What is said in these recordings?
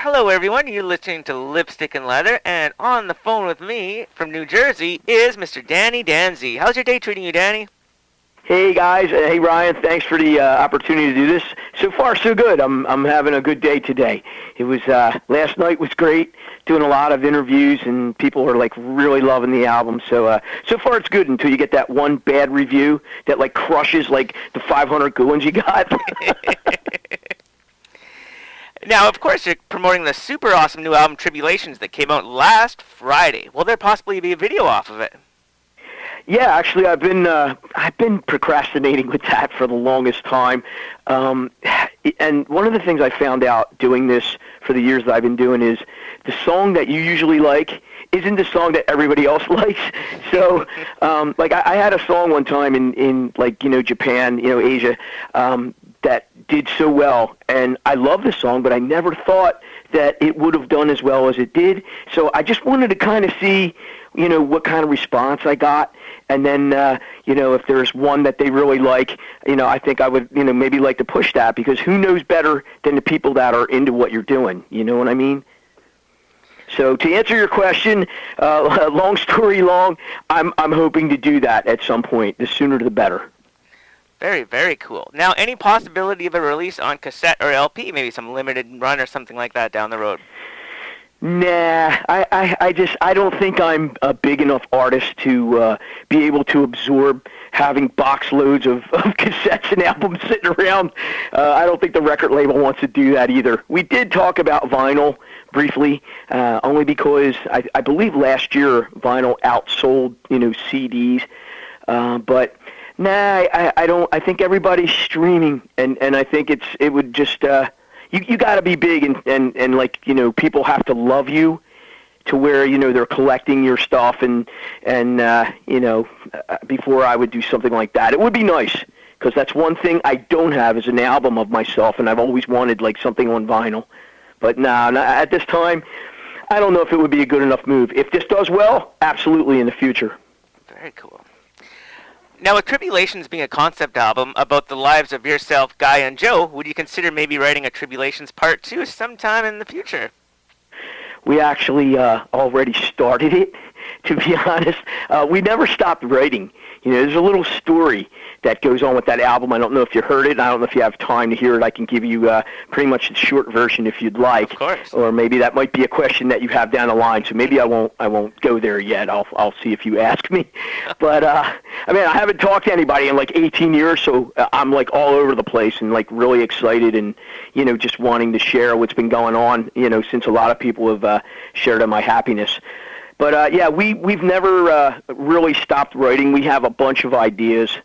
Hello, everyone. You're listening to Lipstick and Leather, and on the phone with me from New Jersey is Mr. Danny Danzi. How's your day treating you, Danny? Hey guys, hey Ryan, thanks for the opportunity to do this. So far, so good. I'm having a good day today. It was last night was great, doing a lot of interviews, and people are like really loving the album. So far it's good until you get that one bad review that like crushes like the 500 good ones you got. Now, of course, you're promoting the super awesome new album Tribulations that came out last Friday. Will there possibly be a video off of it? Yeah, actually, I've been procrastinating with that for the longest time, and one of the things I found out doing this for the years that I've been doing is the song that you usually like isn't the song that everybody else likes. So, like I had a song one time in like Japan, Asia, that did so well, and I love the song, but I never thought that it would have done as well as it did. So I just wanted to kind of see, what kind of response I got, and then, if there's one that they really like, I think I would, maybe like to push that, because who knows better than the people that are into what you're doing, you know what I mean? So to answer your question, long story long, I'm hoping to do that at some point. The sooner the better. Very, very cool. Now, any possibility of a release on cassette or LP, maybe some limited run or something like that down the road? Nah, I don't think I'm a big enough artist to be able to absorb having box loads of cassettes and albums sitting around. I don't think the record label wants to do that either. We did talk about vinyl briefly, only because I believe last year vinyl outsold, CDs, but nah, I don't. I think everybody's streaming, and I think it would just you got to be big and like people have to love you to where they're collecting your stuff and before I would do something like that. It would be nice, because that's one thing I don't have is an album of myself, and I've always wanted like something on vinyl. But nah, at this time, I don't know if it would be a good enough move. If this does well, absolutely in the future. Very cool. Now, with Tribulations being a concept album about the lives of yourself, Guy, and Joe, would you consider maybe writing a Tribulations Part 2 sometime in the future? We actually already started it, to be honest. We never stopped writing. There's a little story that goes on with that album. I don't know if you heard it. I don't know if you have time to hear it. I can give you pretty much the short version if you'd like. Of course. Or maybe that might be a question that you have down the line. So maybe I won't go there yet. I'll see if you ask me. But I haven't talked to anybody in like 18 years, so I'm like all over the place and like really excited and just wanting to share what's been going on. Since a lot of people have shared in my happiness. But yeah, we've never really stopped writing. We have a bunch of ideas.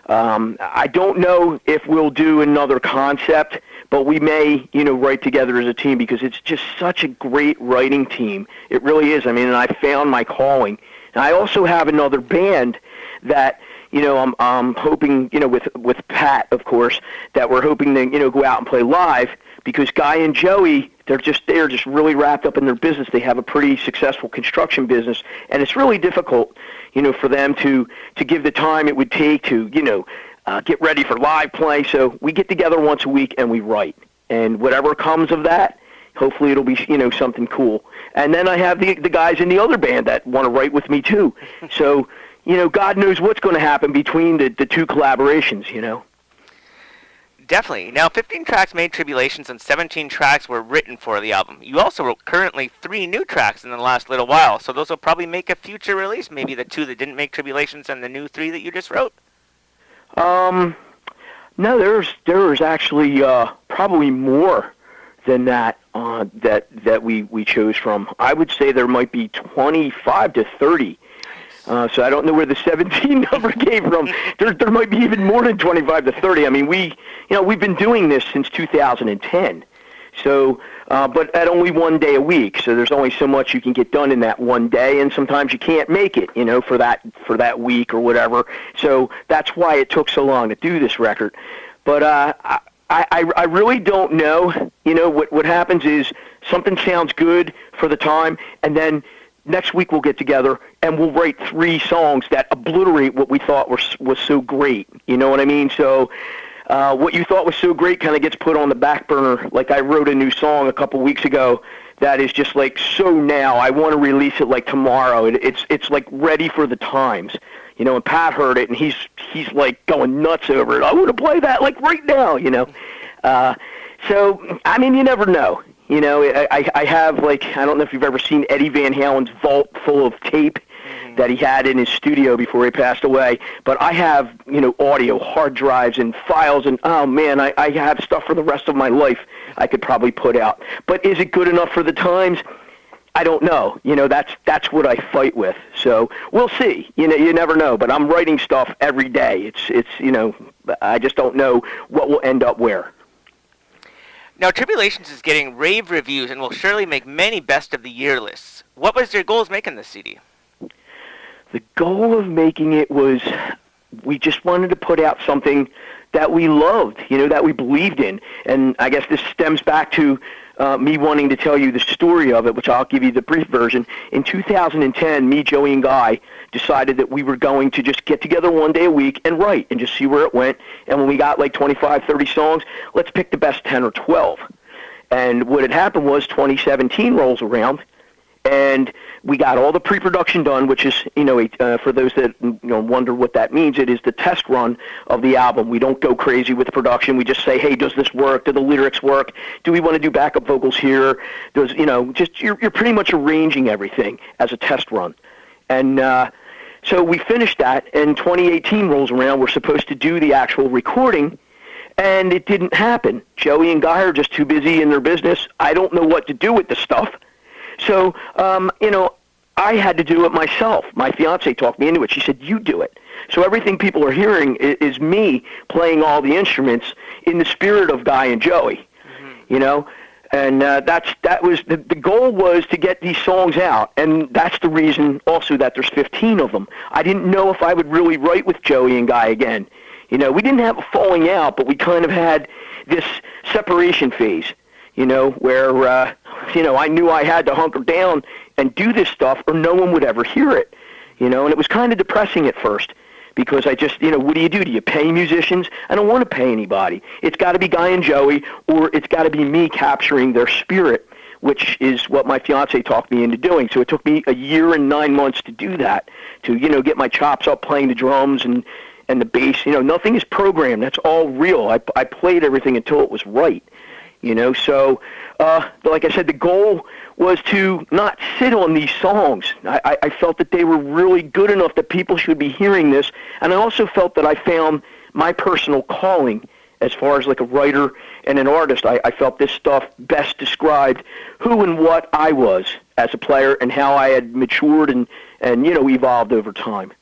I don't know if we'll do another concept, but we may, write together as a team, because it's just such a great writing team. It really is. And I found my calling. And I also have another band that, I'm hoping, with Pat, of course, that we're hoping to, go out and play live, because Guy and Joey, they're just really wrapped up in their business. They have a pretty successful construction business, and it's really difficult, for them to give the time it would take to, get ready for live play. So we get together once a week and we write, and whatever comes of that, hopefully it'll be, something cool. And then I have the guys in the other band that want to write with me too. So, God knows what's going to happen between the two collaborations, Definitely. Now, 15 tracks made Tribulations and 17 tracks were written for the album. You also wrote currently 3 new tracks in the last little while, so those will probably make a future release, maybe the 2 that didn't make Tribulations and the new 3 that you just wrote. No, there's actually probably more than that that we chose from. I would say there might be 25 to 30. So I don't know where the 17 number came from. There might be even more than 25 to 30. We've been doing this since 2010. So, but at only one day a week. So there's only so much you can get done in that one day, and sometimes you can't make it, for that week or whatever. So that's why it took so long to do this record. But I really don't know. What happens is something sounds good for the time, and then next week we'll get together and we'll write 3 songs that obliterate what we thought was so great. You know what I mean? So what you thought was so great kind of gets put on the back burner. Like I wrote a new song a couple weeks ago that is just like so now. I want to release it like tomorrow. It's like ready for the times, And Pat heard it and he's like going nuts over it. I want to play that like right now, So I mean, you never know. I have like I don't know if you've ever seen Eddie Van Halen's vault full of tape that he had in his studio before he passed away. But I have, audio, hard drives and files, and oh man, I have stuff for the rest of my life I could probably put out. But is it good enough for the times? I don't know. That's what I fight with. So we'll see. You never know. But I'm writing stuff every day. It's I just don't know what will end up where. Now, Tribulations is getting rave reviews and will surely make many best of the year lists. What was your goals making this CD? The goal of making it was we just wanted to put out something that we loved, that we believed in. And I guess this stems back to me wanting to tell you the story of it, which I'll give you the brief version. In 2010, me, Joey, and Guy decided that we were going to just get together one day a week and write and just see where it went. And when we got like 25, 30 songs, let's pick the best 10 or 12. And what had happened was 2017 rolls around, and we got all the pre-production done, which is, for those that wonder what that means, it is the test run of the album. We don't go crazy with production. We just say, hey, does this work? Do the lyrics work? Do we want to do backup vocals here? Does, you're pretty much arranging everything as a test run. And so we finished that, and 2018 rolls around. We're supposed to do the actual recording, and it didn't happen. Joey and Guy are just too busy in their business. I don't know what to do with the stuff. So, I had to do it myself. My fiance talked me into it. She said, you do it. So everything people are hearing is me playing all the instruments in the spirit of Guy and Joey, And that was the goal was to get these songs out, and that's the reason also that there's 15 of them. I didn't know if I would really write with Joey and Guy again. We didn't have a falling out, but we kind of had this separation phase, where I knew I had to hunker down and do this stuff or no one would ever hear it, and it was kind of depressing at first because I just, what do? Do you pay musicians? I don't want to pay anybody. It's got to be Guy and Joey, or it's got to be me capturing their spirit, which is what my fiance talked me into doing. So it took me 1 year and 9 months to do that, to, get my chops up playing the drums and the bass. Nothing is programmed. That's all real. I played everything until it was right. So, like I said, the goal was to not sit on these songs. I felt that they were really good enough that people should be hearing this, and I also felt that I found my personal calling as far as like a writer and an artist. I felt this stuff best described who and what I was as a player and how I had matured and evolved over time.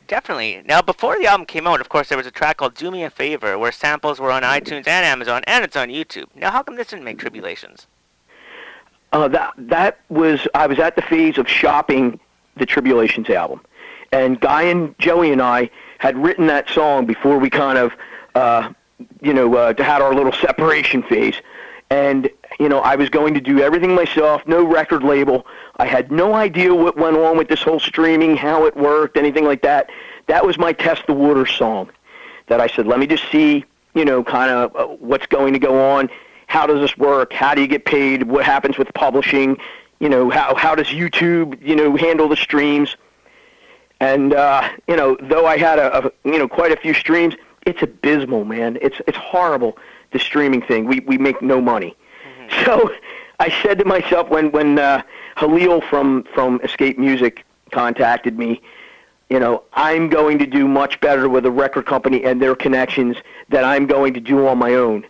Definitely. Now, before the album came out, of course, there was a track called Do Me a Favor, where samples were on iTunes and Amazon, and it's on YouTube. Now, how come this didn't make Tribulations? That was, I was at the phase of shopping the Tribulations album. And Guy and Joey and I had written that song before we kind of, had our little separation phase. And, I was going to do everything myself, no record label. I had no idea what went on with this whole streaming, how it worked, anything like that. That was my test the water song that I said, let me just see, kind of what's going to go on. How does this work? How do you get paid? What happens with publishing? How does YouTube, handle the streams? And, though I had quite a few streams, it's abysmal, man. It's horrible, the streaming thing. We make no money. Mm-hmm. So I said to myself when Halil from Escape Music contacted me, I'm going to do much better with a record company and their connections than I'm going to do on my own.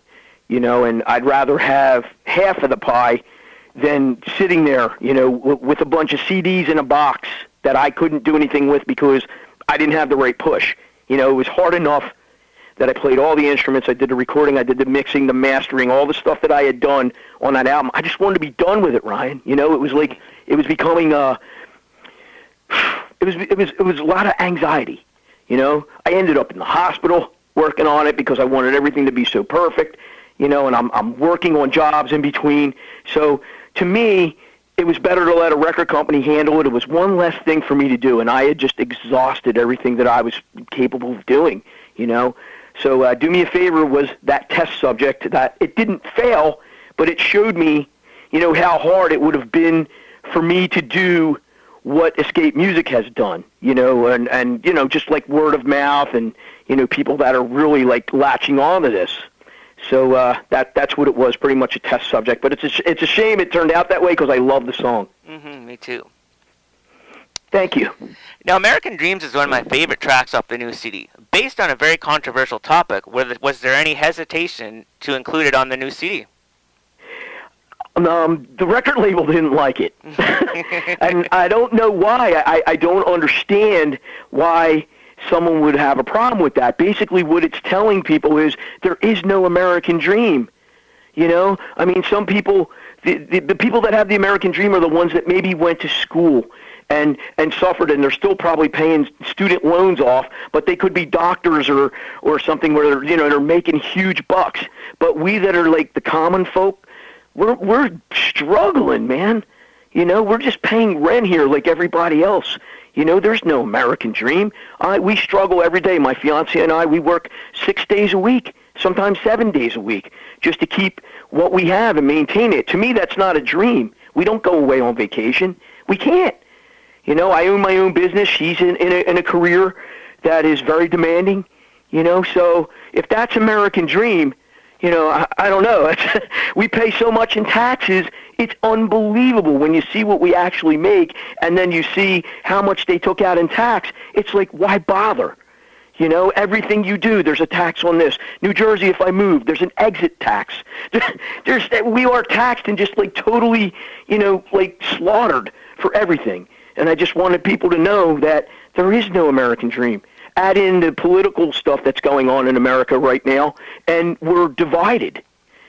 And I'd rather have half of the pie than sitting there, with a bunch of CDs in a box that I couldn't do anything with because I didn't have the right push. It was hard enough that I played all the instruments, I did the recording, I did the mixing, the mastering, all the stuff that I had done on that album. I just wanted to be done with it, Ryan. It was like, it was becoming, it was a lot of anxiety. I ended up in the hospital working on it because I wanted everything to be so perfect, and I'm working on jobs in between. So to me, it was better to let a record company handle it. It was one less thing for me to do, and I had just exhausted everything that I was capable of doing, So Do Me a Favor was that test subject that it didn't fail, but it showed me, how hard it would have been for me to do what Escape Music has done, and just like word of mouth and, people that are really like latching on to this. So that's what it was, pretty much a test subject. But it's a shame it turned out that way because I love the song. Me too. Thank you. Now, American Dreams is one of my favorite tracks off the new CD. Based on a very controversial topic, was there any hesitation to include it on the new CD? The record label didn't like it. And I don't know why. I don't understand why someone would have a problem with that. Basically, what it's telling people is there is no American dream. I mean, some people, the people that have the American dream are the ones that maybe went to school and suffered, and they're still probably paying student loans off, but they could be doctors or something where they're making huge bucks. But we that are like the common folk, we're struggling, man. We're just paying rent here like everybody else. There's no American dream. We struggle every day. My fiance and I, we work 6 days a week, sometimes 7 days a week, just to keep what we have and maintain it. To me, that's not a dream. We don't go away on vacation. We can't. I own my own business. She's in a career that is very demanding. So if that's American dream, I don't know. We pay so much in taxes. It's unbelievable when you see what we actually make, and then you see how much they took out in tax. It's like, why bother? Everything you do, there's a tax on this. New Jersey, if I move, there's an exit tax. We are taxed and just like totally, like slaughtered for everything. And I just wanted people to know that there is no American dream. Add in the political stuff that's going on in America right now, and we're divided.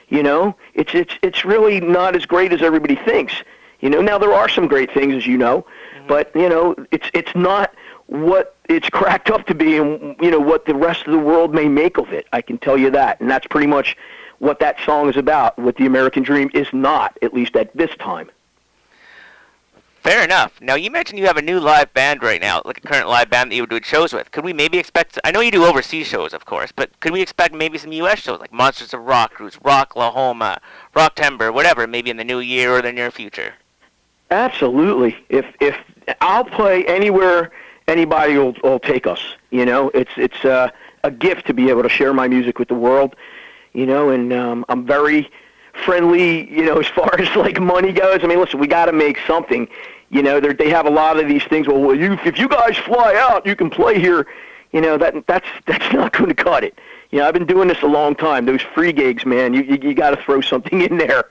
It's really not as great as everybody thinks. Now there are some great things, as you know, but it's not what it's cracked up to be, and what the rest of the world may make of it. I can tell you that, and that's pretty much what that song is about. What the American dream is not, at least at this time. Fair enough. Now, you mentioned you have a new live band right now, like a current live band that you would do shows with. Could we maybe expect, I know you do overseas shows, of course, but could we expect maybe some U.S. shows, like Monsters of Rock Cruise, Rocklahoma, Rocktember, whatever, maybe in the new year or the near future? Absolutely. If I'll play anywhere anybody will take us, it's a gift to be able to share my music with the world, and I'm very friendly, as far as like money goes. I mean, listen, we got to make something. They have a lot of these things. Well, if you guys fly out, you can play here. That's not going to cut it. I've been doing this a long time. Those free gigs, man, you got to throw something in there.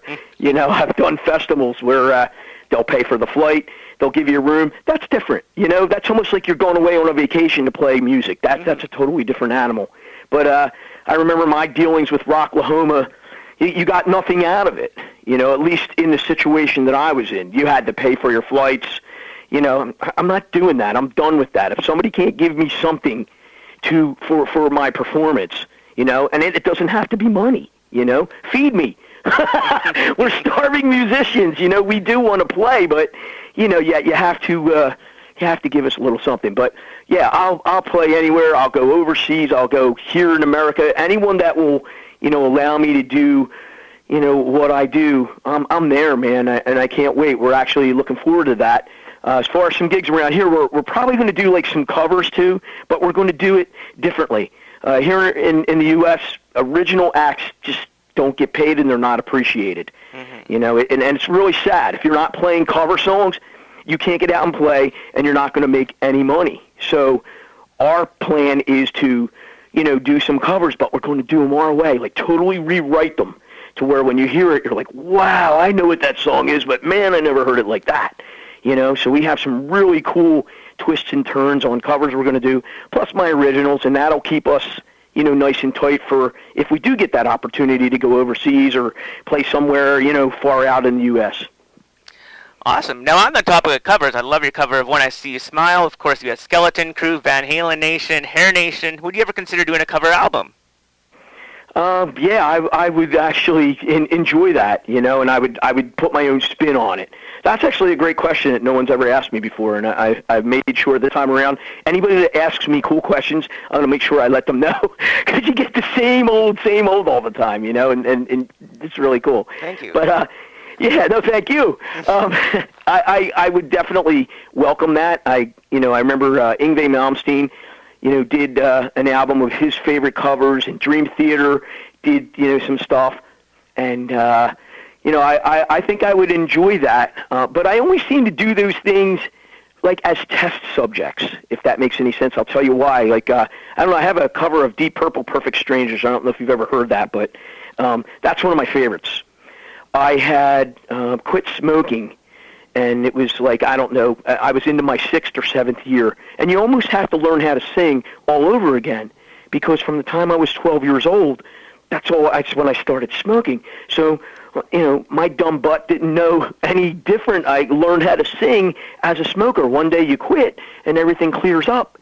I've done festivals where they'll pay for the flight, they'll give you a room. That's different. That's almost like you're going away on a vacation to play music. That's a totally different animal. But I remember my dealings with Rocklahoma. You got nothing out of it, at least in the situation that I was in. You had to pay for your flights. I'm not doing that. I'm done with that. If somebody can't give me something for my performance, and it doesn't have to be money, feed me. We're starving musicians, we do want to play, but, you have to give us a little something. But, yeah, I'll play anywhere. I'll go overseas. I'll go here in America. Anyone that will allow me to do, what I do, I'm there, man, and I can't wait. We're actually looking forward to that. As far as some gigs around here, we're probably going to do like some covers too, but we're going to do it differently. Here in the U.S., original acts just don't get paid and they're not appreciated. And it's really sad. If you're not playing cover songs, you can't get out and play, and you're not going to make any money. So our plan is to do some covers, but we're going to do them our way, like totally rewrite them to where when you hear it, you're like, wow, I know what that song is, but man, I never heard it like that. So we have some really cool twists and turns on covers we're going to do, plus my originals, and that'll keep us, nice and tight for if we do get that opportunity to go overseas or play somewhere, far out in the U.S. Awesome. Now, on the topic of covers, I love your cover of When I See You Smile. Of course, you had Skeleton Crew, Van Halen Nation, Hair Nation. Would you ever consider doing a cover album? Yeah, I would actually enjoy that, and I would put my own spin on it. That's actually a great question that no one's ever asked me before, and I've made sure this time around, anybody that asks me cool questions, I'm going to make sure I let them know, because you get the same old all the time, and it's really cool. Thank you. But, yeah, no, thank you. I would definitely welcome that. I remember Yngwie Malmsteen, did an album of his favorite covers, and Dream Theater did, some stuff. And, I think I would enjoy that. But I only seem to do those things, like, as test subjects, if that makes any sense. I'll tell you why. Like, I don't know, I have a cover of Deep Purple, Perfect Strangers. I don't know if you've ever heard that, but that's one of my favorites. I had quit smoking. And it was like, I don't know, I was into my 6th or 7th year. And you almost have to learn how to sing all over again. Because from the time I was 12 years old, that's when I started smoking. So, my dumb butt didn't know any different. I learned how to sing as a smoker. One day you quit, and everything clears up.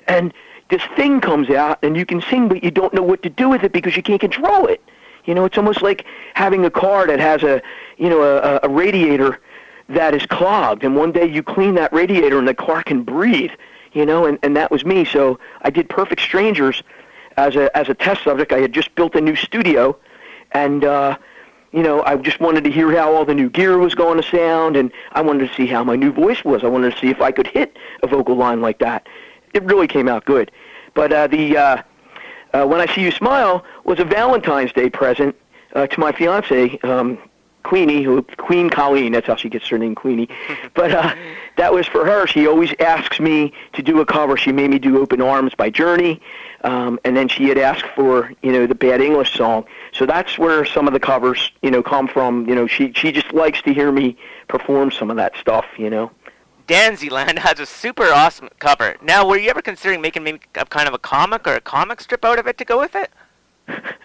And this thing comes out, and you can sing, but you don't know what to do with it because you can't control it. It's almost like having a car that has a radiator that is clogged, and one day you clean that radiator and the car can breathe, and that was me. So I did Perfect Strangers as a test subject. I had just built a new studio, and I just wanted to hear how all the new gear was going to sound, and I wanted to see how my new voice was. I wanted to see if I could hit a vocal line like that. It really came out good. But When I See You Smile was a Valentine's Day present to my fiance, Queen Colleen, that's how she gets her name, Queenie. But that was for her. She always asks me to do a cover. She made me do Open Arms by Journey, and then she had asked for, the Bad English song. So that's where some of the covers, come from. She just likes to hear me perform some of that stuff, Danzi Land has a super awesome cover. Now, were you ever considering making maybe a kind of a comic or a comic strip out of it to go with it?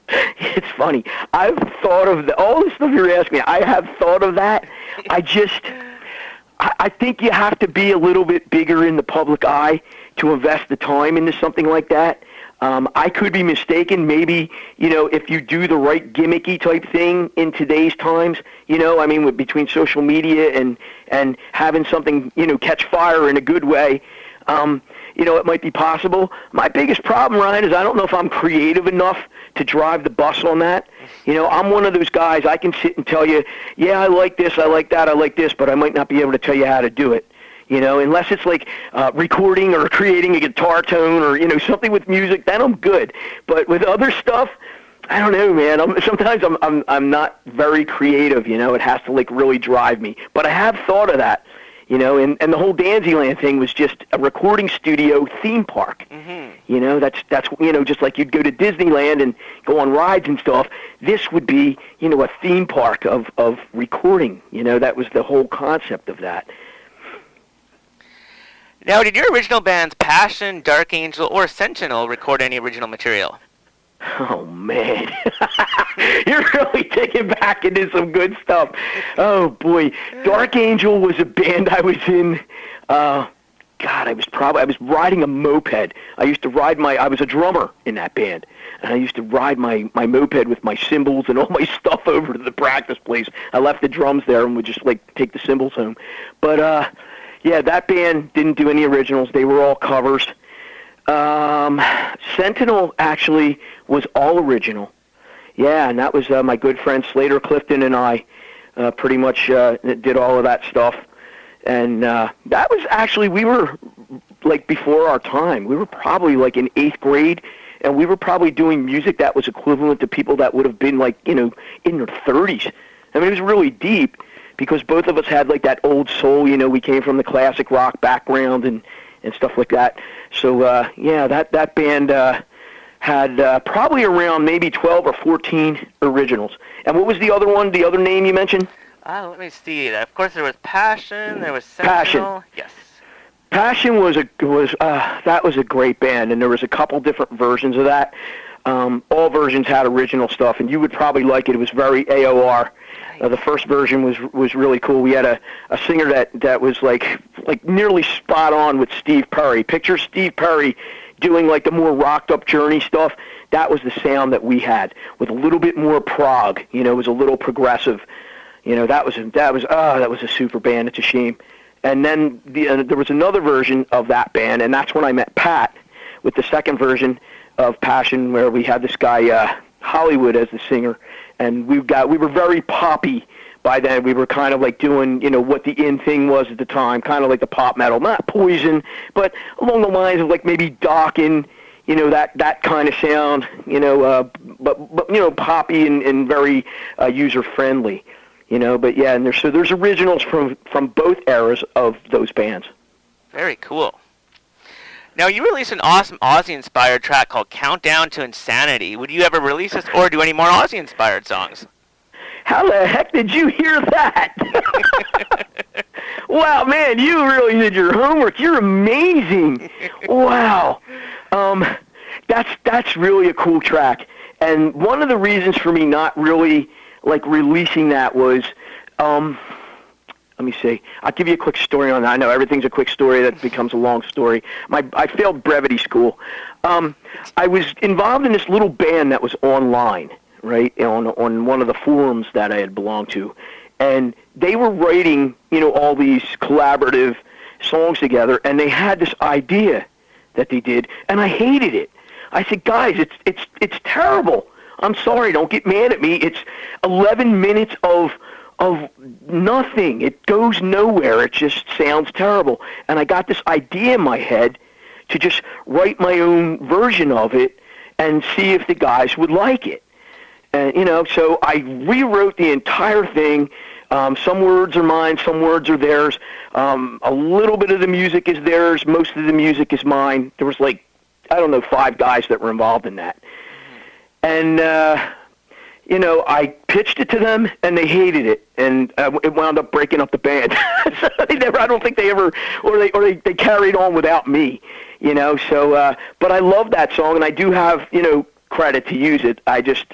It's funny. I've thought of all the stuff you're asking me. I have thought of that. I think you have to be a little bit bigger in the public eye to invest the time into something like that. I could be mistaken. Maybe, if you do the right gimmicky type thing in today's times, between social media and having something, catch fire in a good way, it might be possible. My biggest problem, Ryan, is I don't know if I'm creative enough to drive the bus on that. I'm one of those guys, I can sit and tell you, yeah, I like this, I like that, I like this, but I might not be able to tell you how to do it. Unless it's like recording or creating a guitar tone or, something with music, then I'm good. But with other stuff, I don't know, man. Sometimes I'm not very creative, It has to, really drive me. But I have thought of that. And the whole Danzyland thing was just a recording studio theme park. Mm-hmm. That's just like you'd go to Disneyland and go on rides and stuff. This would be, a theme park of recording. That was the whole concept of that. Now, did your original bands Passion, Dark Angel, or Sentinel record any original material? Oh, man. You're really taking back into some good stuff. Oh, boy. Dark Angel was a band I was in. I was riding a moped. I was a drummer in that band. And I used to ride my moped with my cymbals and all my stuff over to the practice place. I left the drums there and would just, take the cymbals home. But, yeah, that band didn't do any originals. They were all covers. Sentinel actually was all original. Yeah, and that was my good friend Slater Clifton and I pretty much did all of that stuff. And that was actually, we were before our time. We were probably in 8th grade, and we were probably doing music that was equivalent to people that would have been in their 30s. I mean, it was really deep. Because both of us had that old soul, we came from the classic rock background and stuff like that. So yeah, that band had probably around maybe 12 or 14 originals. And what was the other one? The other name you mentioned? Let me see. Of course, there was Passion. There was Sentinel. Passion. Yes. Passion was a great band, and there was a couple different versions of that. All versions had original stuff, and you would probably like it. It was very AOR. The first version was really cool. We had a singer that was like nearly spot on with Steve Perry. Picture Steve Perry doing the more rocked up Journey stuff. that was the sound that we had, with a little bit more prog. You know, it was a little progressive. You know, that was a super band. It's a shame. And then there was another version of that band, and that's when I met Pat with the second version of Passion, where we had this guy Hollywood as the singer, and we were very poppy by then. We were kind of like doing, you know, what the in thing was at the time, kind of like the pop metal, not Poison, but along the lines of like maybe Dokken, you know, that kind of sound, you know, but you know, poppy and very user friendly, you know. But yeah, and there's originals from both eras of those bands. Very cool. Now, you released an awesome Aussie-inspired track called Countdown to Insanity. Would you ever release this or do any more Aussie-inspired songs? How the heck did you hear that? Wow, man, you really did your homework. You're amazing. Wow. That's really a cool track. And one of the reasons for me not really like releasing that was, let me see. I'll give you a quick story on that. I know everything's a quick story that becomes a long story. I failed brevity school. I was involved in this little band that was online, right, on one of the forums that I had belonged to. And they were writing, you know, all these collaborative songs together, and they had this idea that they did, and I hated it. I said, guys, it's terrible. I'm sorry, don't get mad at me. It's 11 minutes of nothing. It goes nowhere. It just sounds terrible. And I got this idea in my head to just write my own version of it and see if the guys would like it. And, you know, so I rewrote the entire thing. Some words are mine, some words are theirs. A little bit of the music is theirs. Most of the music is mine. There was like, I don't know, 5 guys that were involved in that. And, you know, I pitched it to them, and they hated it, and it wound up breaking up the band. So I don't think they ever, or they carried on without me, you know. So, but I love that song, and I do have, you know, credit to use it. I just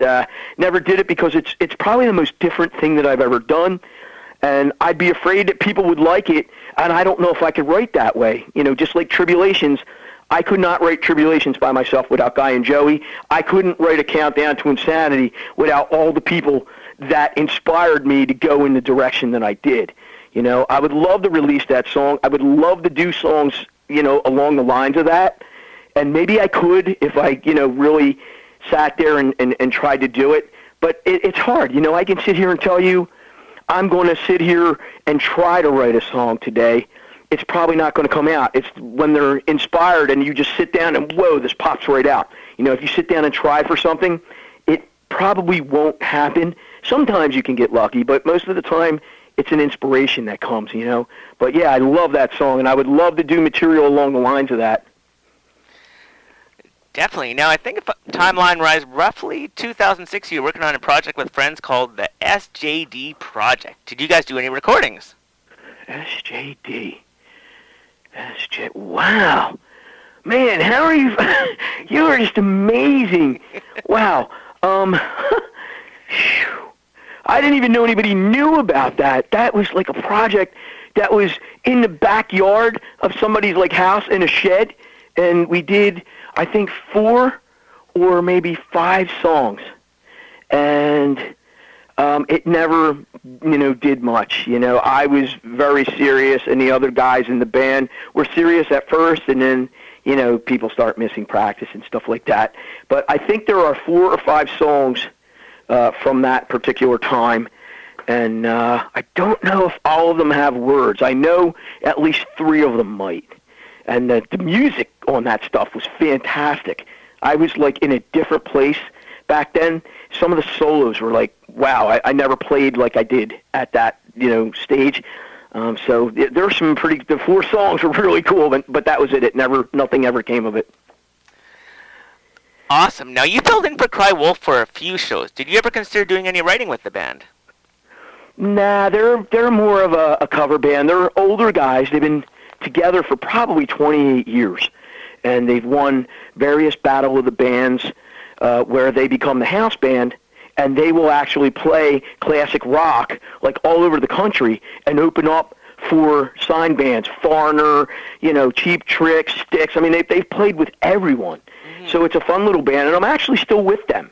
never did it because it's probably the most different thing that I've ever done, and I'd be afraid that people would like it, and I don't know if I could write that way. You know, just like Tribulations. I could not write Tribulations by myself without Guy and Joey. I couldn't write a Countdown to Insanity without all the people that inspired me to go in the direction that I did. You know, I would love to release that song. I would love to do songs, you know, along the lines of that. And maybe I could if I, you know, really sat there and tried to do it. But it's hard. You know, I can sit here and tell you I'm going to sit here and try to write a song today. It's probably not going to come out. It's when they're inspired and you just sit down and, whoa, this pops right out. You know, if you sit down and try for something, it probably won't happen. Sometimes you can get lucky, but most of the time it's an inspiration that comes, you know. But, yeah, I love that song, and I would love to do material along the lines of that. Definitely. Now, I think if timeline-wise, roughly 2006, you were working on a project with friends called the SJD Project. Did you guys do any recordings? SJD. Wow. Man, how are you? You are just amazing. Wow. I didn't even know anybody knew about that. That was like a project that was in the backyard of somebody's like house in a shed, and we did, I think, 4 or maybe 5 songs. And it never, you know, did much. You know, I was very serious, and the other guys in the band were serious at first, and then, you know, people start missing practice and stuff like that. But I think there are 4 or 5 songs from that particular time, and I don't know if all of them have words. I know at least 3 of them might. And the music on that stuff was fantastic. I was, like, in a different place back then. Some of the solos were like, wow, I never played like I did at that, you know, stage. So there were some the 4 songs were really cool, but that was it. Nothing ever came of it. Awesome. Now, you filled in for Cry Wolf for a few shows. Did you ever consider doing any writing with the band? Nah, they're more of a cover band. They're older guys. They've been together for probably 28 years, and they've won various Battle of the Bands where they become the house band, and they will actually play classic rock like all over the country and open up for sign bands, Foreigner, you know, Cheap Trick, Styx. I mean, they've played with everyone. Mm-hmm. so it's a fun little band, and I'm actually still with them.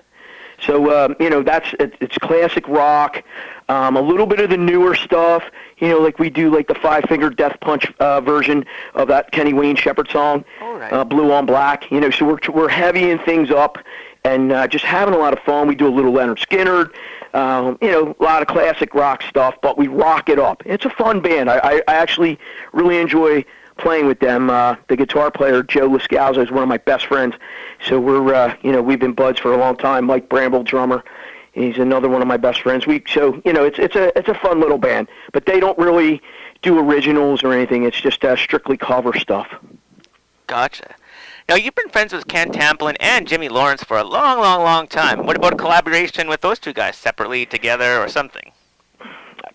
So, it's classic rock, a little bit of the newer stuff, like we do like the Five Finger Death Punch version of that Kenny Wayne Shepherd song, Blue on Black, so we're heavying things up and just having a lot of fun. We do a little Leonard Skinner, a lot of classic rock stuff, but we rock it up. It's a fun band. I actually really enjoy playing with them. The guitar player, Joe Lascalzo, is one of my best friends. So we've been buds for a long time. Mike Bramble, drummer, he's another one of my best friends. It's a fun little band, but they don't really do originals or anything. It's just strictly cover stuff. Gotcha. Now, you've been friends with Ken Tamplin and Jimmy Lawrence for a long, long, long time. What about a collaboration with those two guys, separately, together, or something?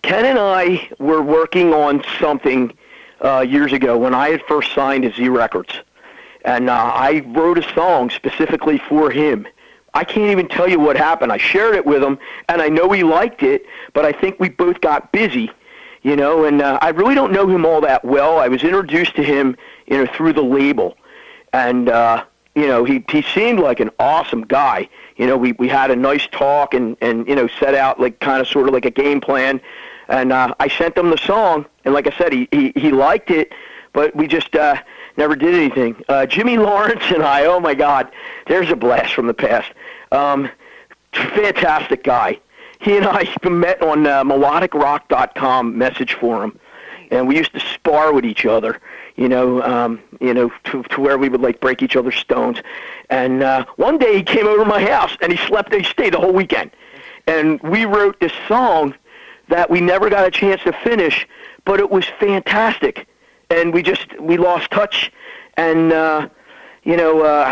Ken and I were working on something years ago when I had first signed to Z Records, and I wrote a song specifically for him. I can't even tell you what happened. I shared it with him, and I know he liked it, but I think we both got busy, and I really don't know him all that well. I was introduced to him, through the label, and he seemed like an awesome guy. We had a nice talk and set out like kind of sort of like a game plan. And I sent him the song, and like I said, he liked it, but we just never did anything. Jimmy Lawrence and I, oh my God, there's a blast from the past. Fantastic guy. He and I met on melodicrock.com message forum, and we used to spar with each other, to where we would like break each other's stones. And one day he came over to my house, and he stayed the whole weekend, and we wrote this song that we never got a chance to finish, but it was fantastic. And we lost touch, and, I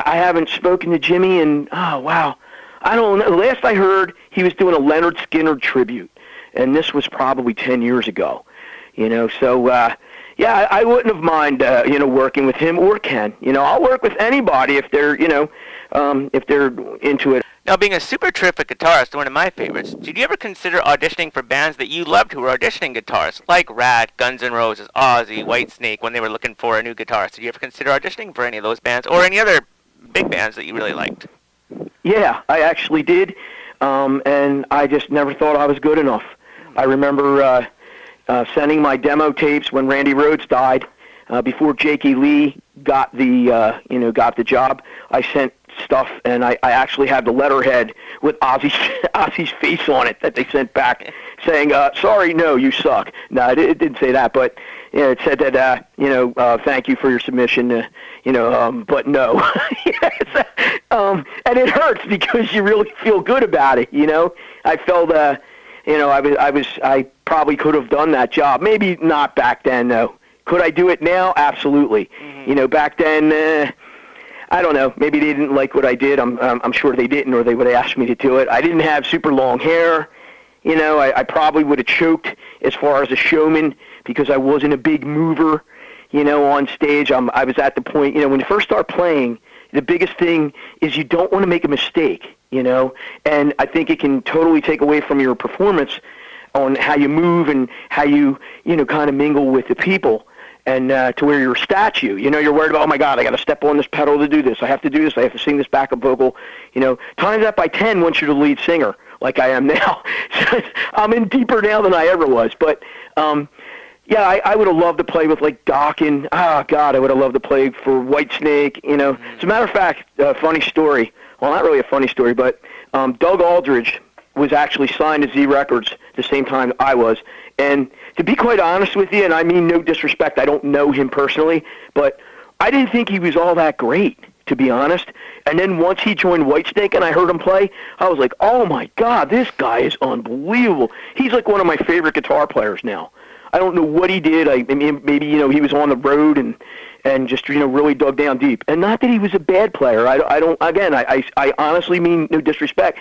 haven't spoken to Jimmy, and, oh, wow. I don't know. Last I heard, he was doing a Leonard Skinner tribute, and this was probably 10 years ago, so, I wouldn't have mind, working with him or Ken. I'll work with anybody if they're, if they're into it. Now, being a super terrific guitarist, one of my favorites, did you ever consider auditioning for bands that you loved who were auditioning guitarists, like Rat, Guns N' Roses, Aussie, Whitesnake, when they were looking for a new guitarist? Did you ever consider auditioning for any of those bands, or any other big bands that you really liked? Yeah, I actually did, and I just never thought I was good enough. I remember sending my demo tapes when Randy Rhoads died. Before Jakey Lee got the job, I sent stuff, and I actually had the letterhead with Ozzy's face on it that they sent back, saying, "Sorry, no, you suck." No, it didn't say that, but it said that thank you for your submission, but no. And it hurts because you really feel good about it. I felt I probably could have done that job. Maybe not back then, though. Could I do it now? Absolutely. Mm-hmm. Back then, I don't know. Maybe they didn't like what I did. I'm sure they didn't, or they would have asked me to do it. I didn't have super long hair. I probably would have choked as far as a showman because I wasn't a big mover, on stage. I was at the point, when you first start playing, the biggest thing is you don't want to make a mistake, and I think it can totally take away from your performance on how you move and how you, kind of mingle with the people. And to where you're a statue, you're worried about, oh my God, I got to step on this pedal to do this. I have to do this. I have to sing this backup vocal. Times that by 10 once you're the lead singer, like I am now. I'm in deeper now than I ever was. But I would have loved to play with like Dokken. Oh God, I would have loved to play for Whitesnake. As a matter of fact, funny story. Well, not really a funny story, but Doug Aldridge was actually signed to Z Records the same time I was. And to be quite honest with you, and I mean no disrespect, I don't know him personally, but I didn't think he was all that great, to be honest. And then once he joined Whitesnake and I heard him play, I was like, oh my God, this guy is unbelievable. He's like one of my favorite guitar players now. I don't know what he did. I mean, maybe, he was on the road and just, really dug down deep. And not that he was a bad player. I honestly mean no disrespect.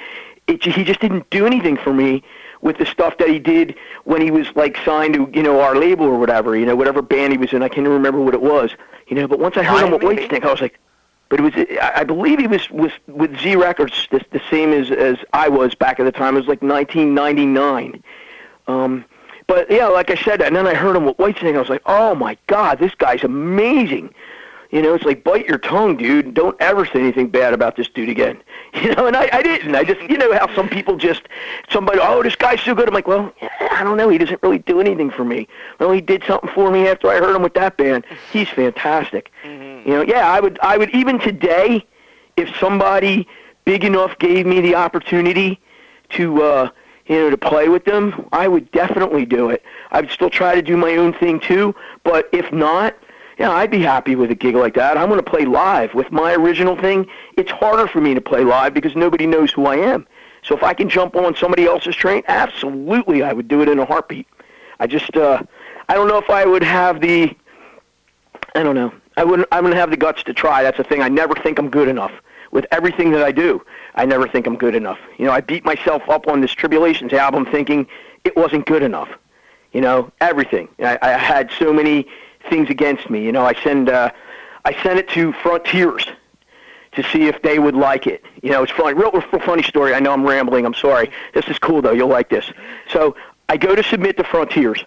He just didn't do anything for me with the stuff that he did when he was like signed to, our label or whatever, whatever band he was in. I can't even remember what it was, but once I heard him with Whitesnake, I was like, but it was, I believe he was with Z Records the same as I was back at the time. It was like 1999. But yeah, like I said, and then I heard him with Whitesnake, I was like, oh my God, this guy's amazing. It's like, bite your tongue, dude. Don't ever say anything bad about this dude again. And I didn't. I just, how some people somebody, oh, this guy's so good. I'm like, well, I don't know. He doesn't really do anything for me. Well, he did something for me after I heard him with that band. He's fantastic. Mm-hmm. I would even today, if somebody big enough gave me the opportunity to, to play with them, I would definitely do it. I'd still try to do my own thing too, but if not, I'd be happy with a gig like that. I want to play live. With my original thing, it's harder for me to play live because nobody knows who I am. So if I can jump on somebody else's train, absolutely, I would do it in a heartbeat. I don't know if I would have I wouldn't have the guts to try. That's the thing. I never think I'm good enough. With everything that I do, I never think I'm good enough. I beat myself up on this Tribulations album thinking it wasn't good enough. Everything. I had so many things against me. I send it to Frontiers to see if they would like it. It's funny. Real funny story. I know I'm rambling. I'm sorry. This is cool though. You'll like this. So I go to submit to Frontiers,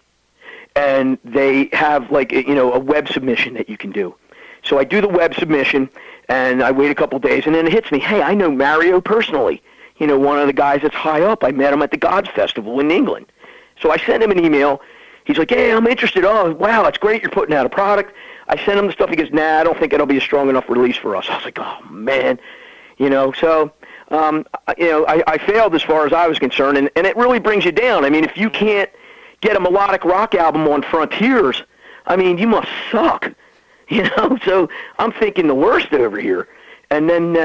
and they have a web submission that you can do. So I do the web submission, and I wait a couple days, and then it hits me. Hey, I know Mario personally. One of the guys that's high up. I met him at the Gods Festival in England. So I send him an email. He's like, hey, I'm interested. Oh, wow, that's great. You're putting out a product. I sent him the stuff. He goes, nah, I don't think it'll be a strong enough release for us. I was like, oh, man. So, I failed as far as I was concerned, and it really brings you down. I mean, if you can't get a melodic rock album on Frontiers, I mean, you must suck. So I'm thinking the worst over here. And then,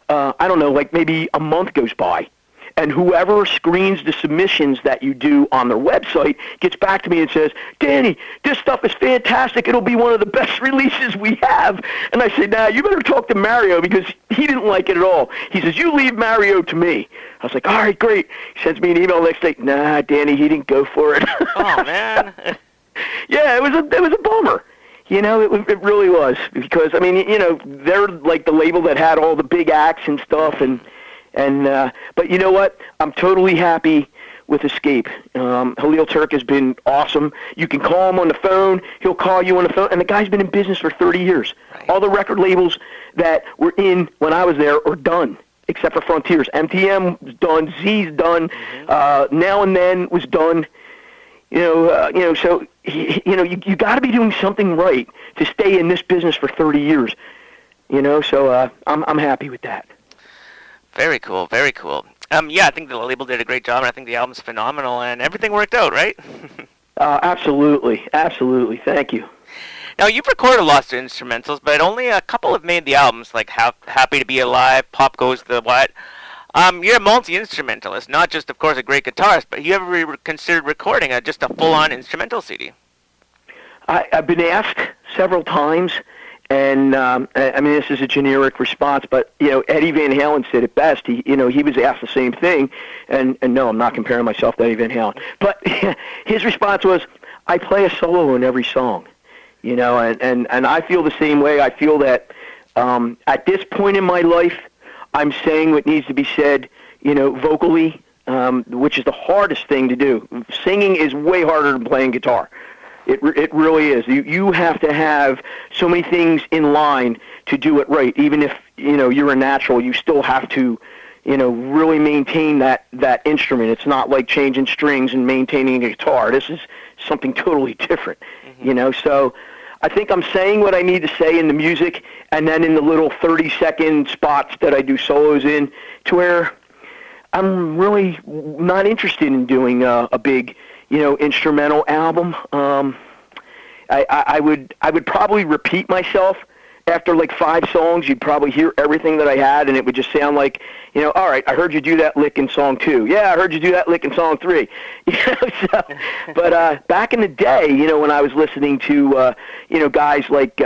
I don't know, maybe a month goes by. And whoever screens the submissions that you do on their website gets back to me and says, Danny, this stuff is fantastic. It'll be one of the best releases we have. And I say, nah, you better talk to Mario because he didn't like it at all. He says, you leave Mario to me. I was like, all right, great. He sends me an email next day. Nah, Danny, he didn't go for it. Oh, man. Yeah, it was a bummer. It really was because, I mean, they're like the label that had all the big acts and stuff but you know what? I'm totally happy with Escape. Halil Turk has been awesome. You can call him on the phone. He'll call you on the phone. And the guy's been in business for 30 years. Right. All the record labels that were in when I was there are done, except for Frontiers. MTM's done. Z's done. Mm-hmm. Now and Then was done. So, you got to be doing something right to stay in this business for 30 years. So I'm happy with that. Very cool, very cool. I think the label did a great job, and I think the album's phenomenal, and everything worked out, right? Absolutely. Thank you. Now, you've recorded lots of instrumentals, but only a couple have made the albums, like Happy to Be Alive, Pop Goes the What. You're a multi-instrumentalist, not just, of course, a great guitarist, but you ever considered recording just a full-on instrumental CD? I've been asked several times. And I mean, this is a generic response, but Eddie Van Halen said it best. He was asked the same thing, and no, I'm not comparing myself to Eddie Van Halen. But his response was, "I play a solo in every song," and I feel the same way. I feel that at this point in my life, I'm saying what needs to be said, vocally, which is the hardest thing to do. Singing is way harder than playing guitar. It really is. You have to have so many things in line to do it right. Even if you're a natural, you still have to really maintain that instrument. It's not like changing strings and maintaining a guitar. This is something totally different. Mm-hmm. So I think I'm saying what I need to say in the music, and then in the little 30-second spots that I do solos in, to where I'm really not interested in doing a big instrumental album. I would probably repeat myself after like 5 songs. You'd probably hear everything that I had, and it would just sound like, all right, I heard you do that lick in song 2. Yeah, I heard you do that lick in song 3. But back in the day, when I was listening to, guys like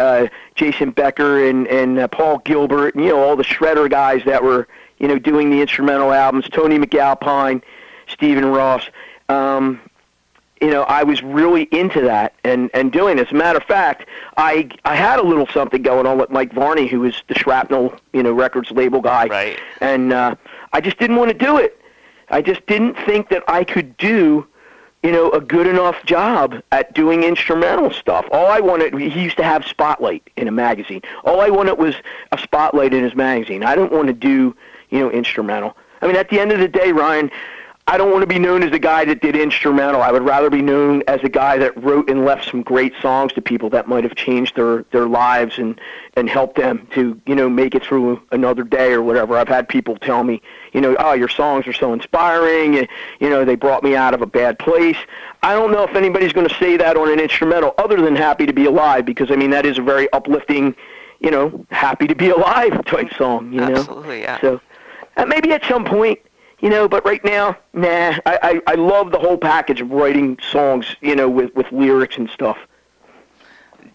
Jason Becker and Paul Gilbert, and all the shredder guys that were, doing the instrumental albums, Tony McAlpine, Stephen Ross. I was really into that and doing this. As a matter of fact, I had a little something going on with Mike Varney, who was the Shrapnel, Records label guy. Right. And I just didn't want to do it. I just didn't think that I could do a good enough job at doing instrumental stuff. All I wanted, he used to have Spotlight in a magazine. All I wanted was a spotlight in his magazine. I didn't want to do, instrumental. I mean, at the end of the day, Ryan, I don't want to be known as the guy that did instrumental. I would rather be known as a guy that wrote and left some great songs to people that might have changed their lives and helped them to, make it through another day or whatever. I've had people tell me, oh, your songs are so inspiring, they brought me out of a bad place. I don't know if anybody's going to say that on an instrumental other than Happy to Be Alive, because, I mean, that is a very uplifting, happy to be alive type song, Absolutely, yeah. So maybe at some point, but right now, nah. I love the whole package of writing songs, with lyrics and stuff.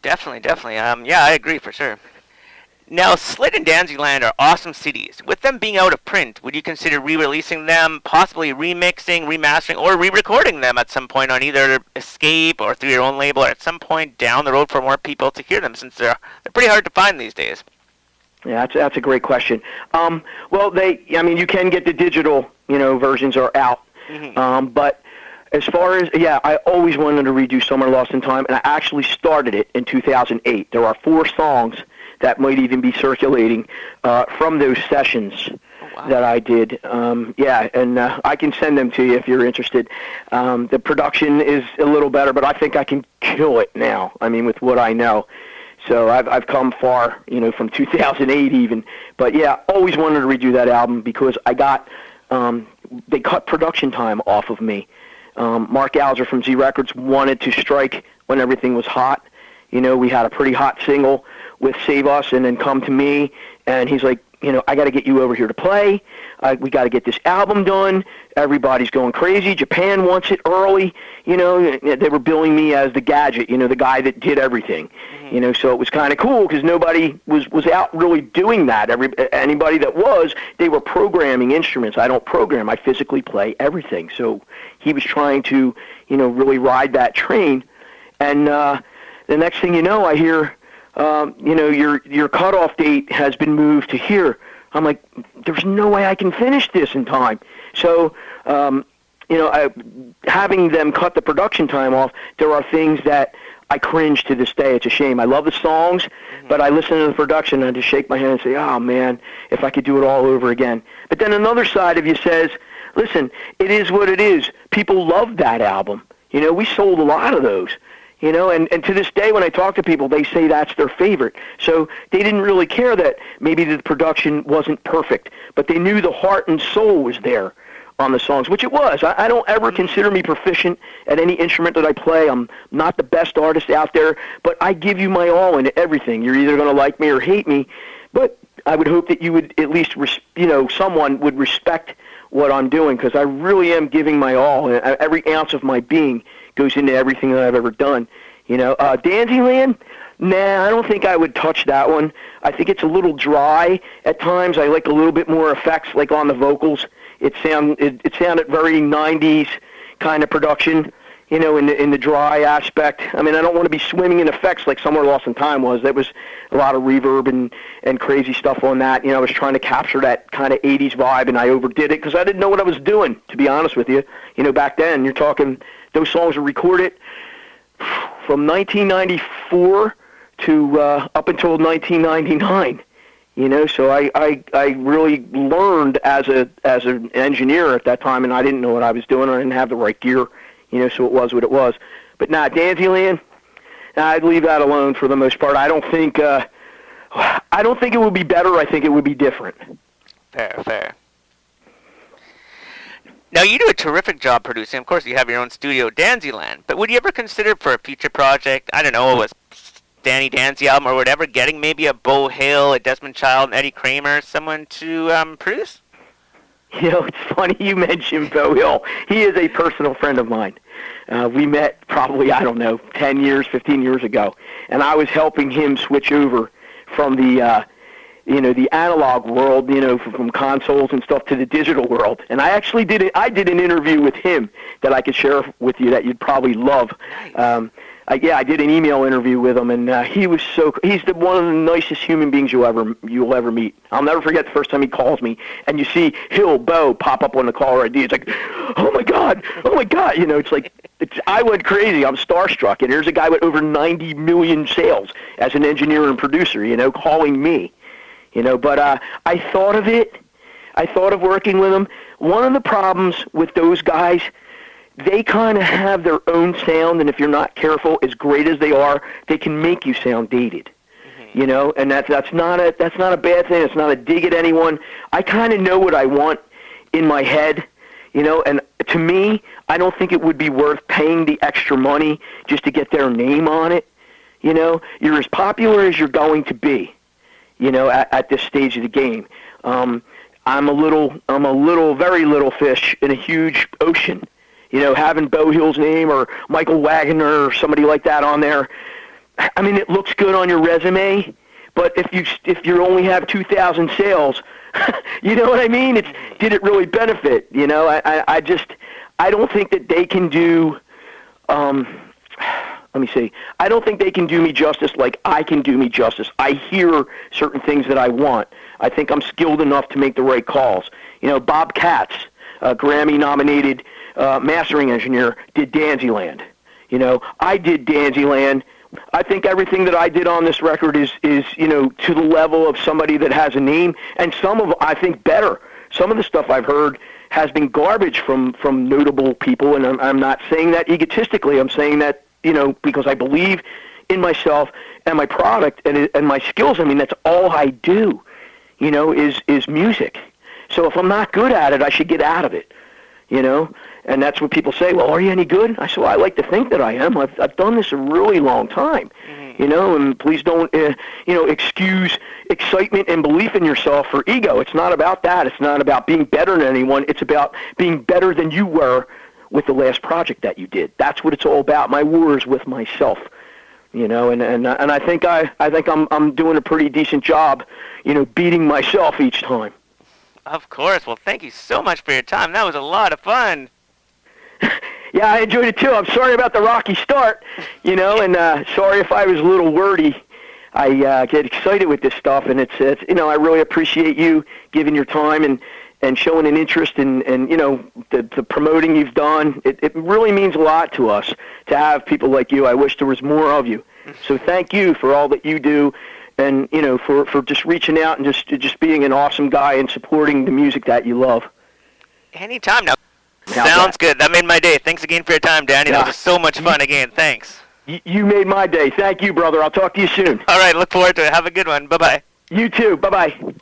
Definitely. Yeah, I agree for sure. Now, Slid and Danzyland are awesome CDs. With them being out of print, would you consider re-releasing them, possibly remixing, remastering, or re-recording them at some point on either Escape or through your own label, or at some point down the road for more people to hear them, since they're pretty hard to find these days? Yeah, that's a great question. Well, you can get the digital, versions are out. Mm-hmm. But as far as, I always wanted to redo Summer Lost in Time, and I actually started it in 2008. There are 4 songs that might even be circulating from those sessions that I did. And I can send them to you if you're interested. The production is a little better, but I think I can kill it now, with what I know. So I've come far, from 2008 even. But yeah, always wanted to redo that album because I got, they cut production time off of me. Mark Alger from Z Records wanted to strike when everything was hot. We had a pretty hot single with Save Us and then Come to Me. And he's like, I got to get you over here to play. We got to get this album done. Everybody's going crazy. Japan wants it early. They were billing me as the gadget, the guy that did everything. Mm-hmm. So it was kind of cool because nobody was out really doing that. Anybody that was, they were programming instruments. I don't program. I physically play everything. So he was trying to, really ride that train. And the next thing you know, I hear, your cutoff date has been moved to here. I'm like, there's no way I can finish this in time. So, having them cut the production time off, there are things that I cringe to this day. It's a shame. I love the songs, but I listen to the production and I just shake my head and say, oh man, if I could do it all over again. But then another side of you says, listen, it is what it is. People love that album. We sold a lot of those. And to this day when I talk to people, they say that's their favorite. So they didn't really care that maybe the production wasn't perfect, but they knew the heart and soul was there on the songs, which it was. I don't ever consider me proficient at any instrument that I play. I'm not the best artist out there, but I give you my all in everything. You're either going to like me or hate me, but I would hope that you would at least, someone would respect what I'm doing, because I really am giving my all. Every ounce of my being goes into everything that I've ever done. Danzyland, nah, I don't think I would touch that one. I think it's a little dry at times. I like a little bit more effects, like on the vocals. It sounded very 90s kind of production, in the dry aspect. I mean, I don't want to be swimming in effects like Somewhere Lost in Time was. That was a lot of reverb and crazy stuff on that. I was trying to capture that kind of 80s vibe, and I overdid it because I didn't know what I was doing, to be honest with you. Back then, you're talking, those songs were recorded from 1994 to up until 1999. So I really learned as an engineer at that time, and I didn't know what I was doing. I didn't have the right gear, so it was what it was. But Danzyland, I'd leave that alone for the most part. I don't think it would be better. I think it would be different. Fair. Now, you do a terrific job producing. Of course, you have your own studio, Danzyland. But would you ever consider for a future project, I don't know, a Danny Danzi album or whatever, getting maybe a Bo Hill, a Desmond Child, and Eddie Kramer, someone to produce? It's funny you mentioned Bo Hill. He is a personal friend of mine. We met probably, 10 years, 15 years ago. And I was helping him switch over from the analog world, from consoles and stuff to the digital world. And I actually did an interview with him that I could share with you that you'd probably love. Nice. I did an email interview with him, and he's one of the nicest human beings you'll ever meet. I'll never forget the first time he calls me, and you see Bo pop up on the caller ID. It's like, oh my God, it's like I went crazy. I'm starstruck, and here's a guy with over 90 million sales as an engineer and producer, calling me. But I thought of it. I thought of working with them. One of the problems with those guys, they kind of have their own sound, and if you're not careful, as great as they are, they can make you sound dated. And that's not a bad thing. It's not a dig at anyone. I kind of know what I want in my head, and to me, I don't think it would be worth paying the extra money just to get their name on it. You're as popular as you're going to be, at this stage of the game. I'm a very little fish in a huge ocean. Having Bo Hill's name or Michael Wagner or somebody like that on there, I mean, it looks good on your resume, but if you only have 2,000 sales, you know what I mean? Did it really benefit? I don't think that they can do. Let me see. I don't think they can do me justice like I can do me justice. I hear certain things that I want. I think I'm skilled enough to make the right calls. Bob Katz, Grammy-nominated mastering engineer, did Danzyland. I did Danzyland. I think everything that I did on this record is to the level of somebody that has a name, and some of, I think, better. Some of the stuff I've heard has been garbage from notable people, and I'm not saying that egotistically. I'm saying that, because I believe in myself and my product and my skills. I mean, that's all I do, is music. So if I'm not good at it, I should get out of it, And that's what people say, well, are you any good? I said, well, I like to think that I am. I've done this a really long time, and please don't, excuse excitement and belief in yourself for ego. It's not about that. It's not about being better than anyone. It's about being better than you were with the last project that you did. That's what it's all about. My war is with myself, and I think I'm doing a pretty decent job, beating myself each time. Of course. Well, thank you so much for your time. That was a lot of fun. Yeah, I enjoyed it too. I'm sorry about the rocky start, and sorry if I was a little wordy. I get excited with this stuff, and it's I really appreciate you giving your time and showing an interest in the promoting you've done. It really means a lot to us to have people like you. I wish there was more of you. So thank you for all that you do, and for just reaching out and just being an awesome guy and supporting the music that you love. Anytime now. Sounds good. That made my day. Thanks again for your time, Danny. That was so much fun again. Thanks. You made my day. Thank you, brother. I'll talk to you soon. All right. Look forward to it. Have a good one. Bye-bye. You too. Bye-bye.